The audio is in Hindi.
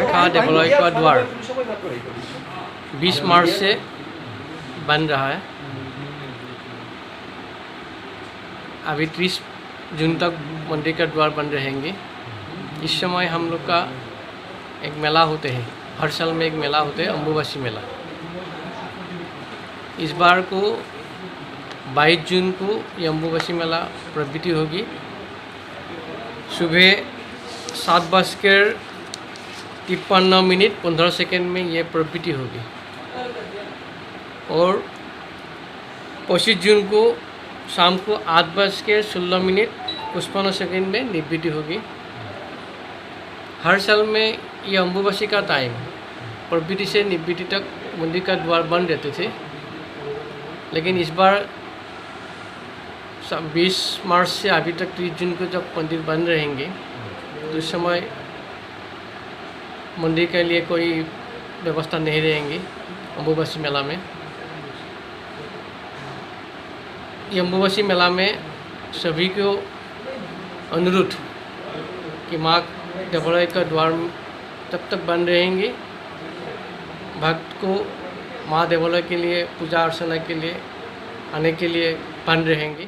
कामाख्या देवालय का द्वार 20 मार्च से बन रहा है। अभी 30 जून तक मंदिर का द्वार बंद रहेंगे। इस समय हम लोग का एक मेला होते हैं, हर साल में एक मेला होते हैं, अम्बुबासी मेला। इस बार को 22 जून को ये अम्बुबासी मेला प्रवृत्ति होगी। सुबह 7:53 15 सेकेंड में ये प्रवृत्ति होगी और 25 जून को शाम को 8:16 55 सेकेंड में निवृत्ति होगी। हर साल में ये अम्बुबासी का टाइम प्रवृत्ति से निवृत्ति तक मंदिर का द्वार बंद रहते थे, लेकिन इस बार 20 मार्च से अभी तक 30 जून को जब मंदिर बंद रहेंगे तो इस समय मंदिर के लिए कोई व्यवस्था नहीं रहेंगी अम्बुबासी मेला में। ये अम्बुबासी मेला में सभी को अनुरोध कि माँ देवालय का द्वार तब तक बंद रहेंगे, भक्त को माँ देवालय के लिए पूजा अर्चना के लिए आने के लिए बंद रहेंगे।